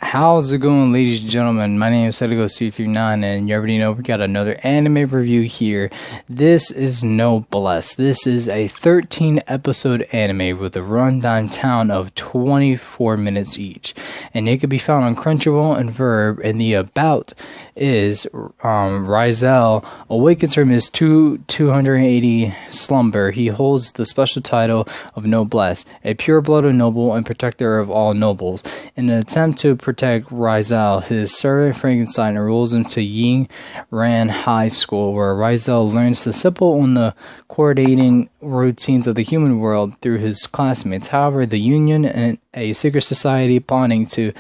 How's it going, ladies and gentlemen? My name is Setigo339, and you already know we got another anime review here. This is Noblesse. This is a 13-episode anime with a runtime time of 24 minutes each, and it can be found on Crunchyroll and Verb. And the about is Rizel awakens from his 280 slumber. He holds the special title of Noblesse, a pure-blooded noble and protector of all nobles. In an attempt to protect Rizel, his servant Frankenstein enrolls him to Ying Ran High School, where Rizel learns the simple and the coordinating routines of the human world through his classmates. However, the Union and a secret society plotting to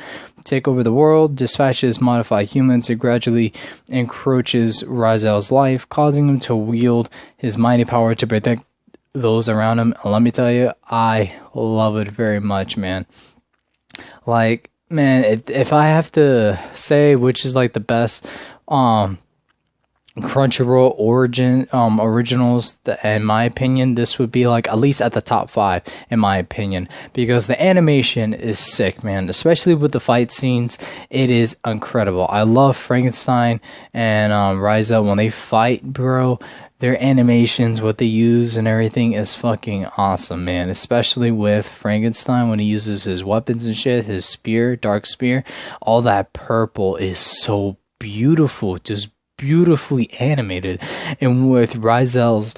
take over the world dispatches modified humans and gradually encroaches Rizel's life, causing him to wield his mighty power to protect those around him. Let me tell you, I love it very much, man. Like, man, if I have to say which is like the best Crunchyroll originals, in my opinion, this would be like at least at the top 5 in my opinion, because the animation is sick, man. Especially with the fight scenes, it is incredible. I love Frankenstein and Rizel when they fight, bro. Their animations, what they use and everything is fucking awesome, man. Especially with Frankenstein when he uses his weapons and shit, his spear, dark spear. All that purple is so beautiful, just beautifully animated. And with Rizel's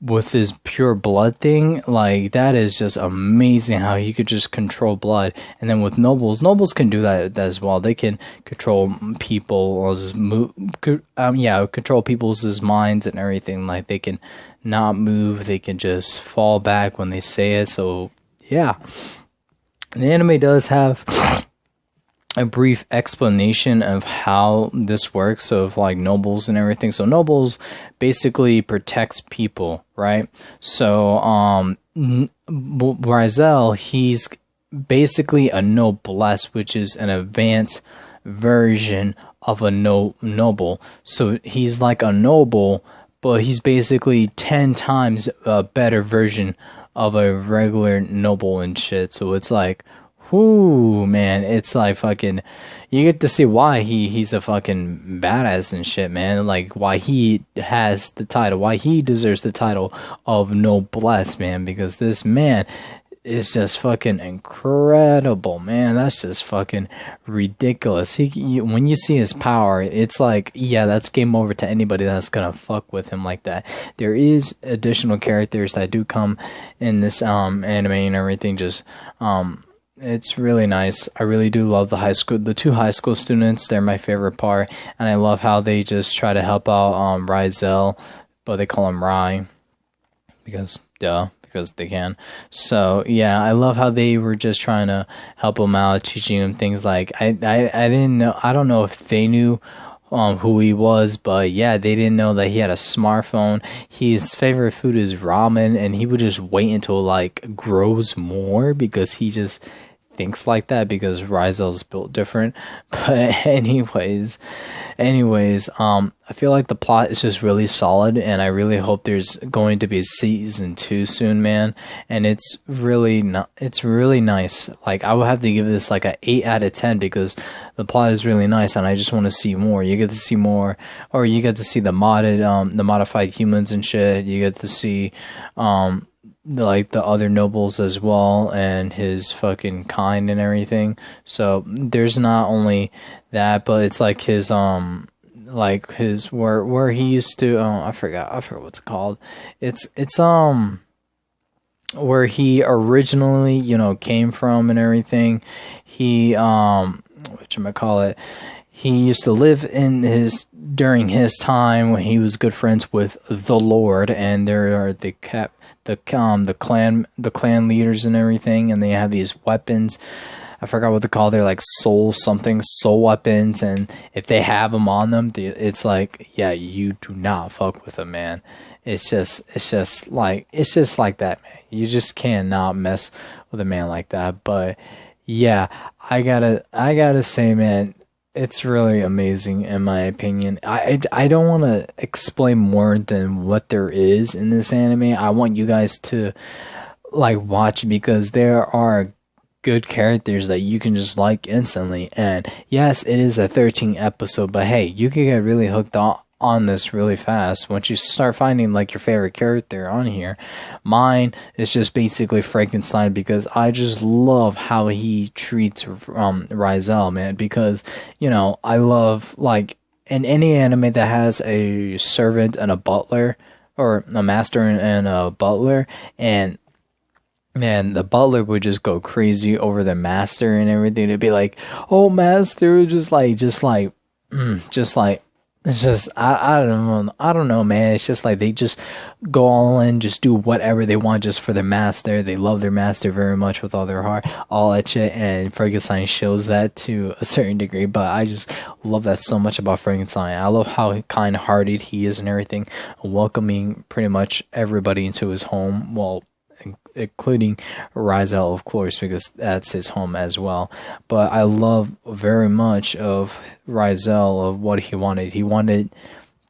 with his pure blood thing, like, that is just amazing how he could just control blood. And then with nobles can do that as well. They can control people's control people's minds and everything. Like, they can not move, they can just fall back when they say it. So yeah, the anime does have a brief explanation of how this works, of like nobles and everything. So nobles basically protects people, right? So Rizel, he's basically a noblesse, which is an advanced version of a noble. So he's like a noble, but he's basically 10 times a better version of a regular noble and shit. So it's like, whoo, man, it's like fucking, you get to see why he's a fucking badass and shit, man. Like, why he has the title, why he deserves the title of Noblesse, man. Because this man is just fucking incredible, man. That's just fucking ridiculous. When you see his power, it's like, yeah, that's game over to anybody that's gonna fuck with him like that. There is additional characters that do come in this anime and everything. Just it's really nice. I really do love the two high school students. They're my favorite part, and I love how they just try to help out Rizel, but they call him Rai because they can. So yeah, I love how they were just trying to help him out, teaching him things like I didn't know. I don't know if they knew who he was, but yeah, they didn't know that he had a smartphone. His favorite food is ramen, and he would just wait until like grows more, because he just thinks like that, because Rizel's built different. But anyways, I feel like the plot is just really solid, and I really hope there's going to be season 2 soon, man. And it's really nice. Like, I would have to give this like a 8 out of 10, because the plot is really nice, and I just want to see more. You get to see more, or you get to see the modified humans and shit. You get to see like the other nobles as well, and his fucking kind and everything. So there's not only that, but it's like his like his where he used to I forgot what's it called. It's where he originally came from and everything. He whatchamacallit, he used to live in during his time when he was good friends with the Lord, and there are the clan leaders and everything, and they have these weapons. I forgot what they're called. They're like soul weapons, and if they have them on them, it's like, yeah, you do not fuck with them, man. It's just like that, man. You just cannot mess with a man like that. But yeah, I gotta say, man, it's really amazing in my opinion. I don't want to explain more than what there is in this anime. I want you guys to like watch it, because there are good characters that you can just like instantly. And yes, it is a 13 episode, but hey, you can get really hooked on this really fast once you start finding like your favorite character on here. Mine is just basically Frankenstein, because I just love how he treats Rizel, man, because I love, like, in any anime that has a servant and a butler, or a master and a butler, and man, the butler would just go crazy over the master and everything. It'd be like, oh, master, just like it's just, I don't know, man. It's just like they just go all in, just do whatever they want just for their master. They love their master very much with all their heart, all that shit. And Frankenstein shows that to a certain degree, but I just love that so much about Frankenstein. I love how kind-hearted he is and everything, welcoming pretty much everybody into his home. Well, including Rizel, of course, because that's his home as well. But I love very much of Rizel, of what he wanted. He wanted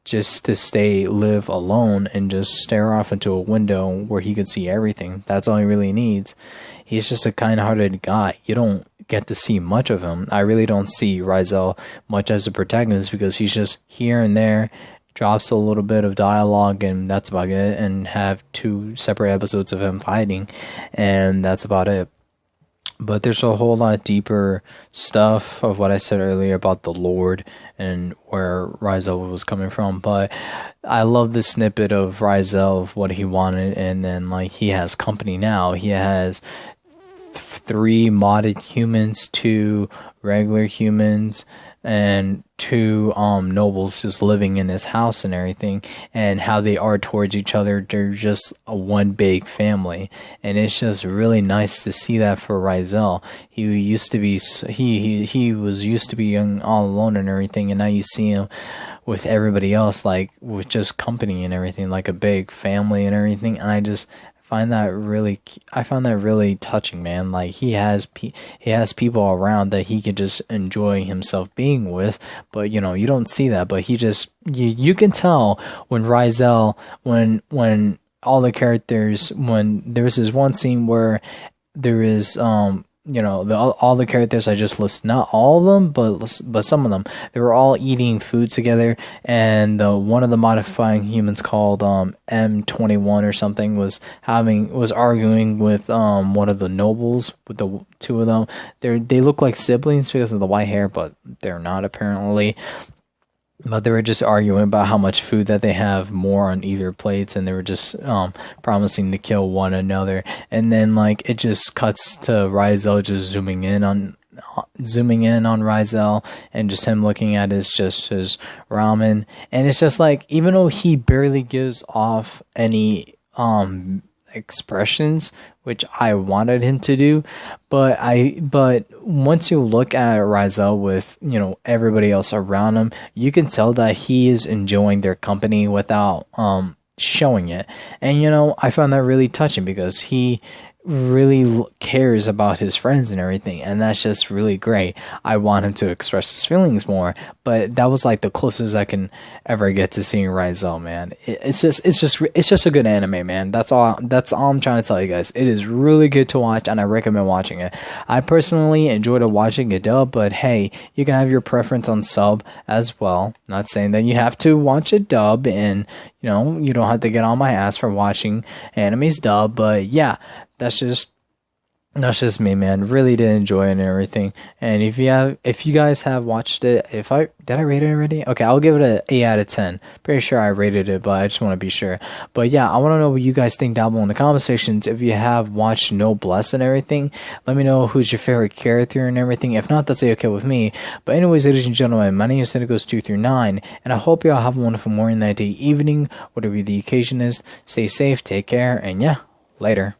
just to live alone and just stare off into a window where he could see everything. That's all he really needs. He's just a kind-hearted guy. You don't get to see much of him. I really don't see Rizel much as a protagonist, because he's just here and there, drops a little bit of dialogue, and that's about it, and have 2 separate episodes of him fighting, and that's about it. But there's a whole lot deeper stuff of what I said earlier about the Lord and where Rizel was coming from. But I love the snippet of Rizel, of what he wanted, and then like he has company now. He has 3 modded humans, 2 regular humans, and 2 nobles just living in his house and everything, and how they are towards each other. They're just one big family, and it's just really nice to see that for Rizel. He used to be he was used to being all alone and everything, and now you see him with everybody else, like with just company and everything, like a big family and everything. And I found that really touching, man. Like he has people around that he could just enjoy himself being with, but you don't see that. But he just you can tell when Rizel, when all the characters, when there's this one scene where there is all the characters I just listed, not all of them, but some of them, they were all eating food together, and one of the modifying humans called M21 or something was arguing with one of the nobles, with the 2 of them. They look like siblings because of the white hair, but they're not, apparently. But they were just arguing about how much food that they have more on either plates, and they were just promising to kill one another. And then like it just cuts to Rizel just zooming in on Rizel, and just him looking at his ramen. And it's just like, even though he barely gives off any expressions, which I wanted him to do, but once you look at Rizel with everybody else around him, you can tell that he is enjoying their company without showing it. And I found that really touching, because he really cares about his friends and everything, and that's just really great. I want him to express his feelings more, but that was like the closest I can ever get to seeing Rizel, man. It's just a good anime, man. That's all I'm trying to tell you guys. It is really good to watch, and I recommend watching it. I personally enjoyed watching it dub, but hey, you can have your preference on sub as well. Not saying that you have to watch it dub, and you don't have to get on my ass for watching animes dub, but yeah, that's just me, man. Really did enjoy it and everything. And if you guys have watched it, did I rate it already? Okay, I'll give it an 8 out of 10. Pretty sure I rated it, but I just want to be sure. But yeah, I want to know what you guys think down below in the comment sections. If you have watched Noblesse and everything, let me know who's your favorite character and everything. If not, that's okay with me. But anyways, ladies and gentlemen, my name is Cynicals239, and I hope y'all have a wonderful morning, night, day, evening, whatever the occasion is. Stay safe, take care, and yeah, later.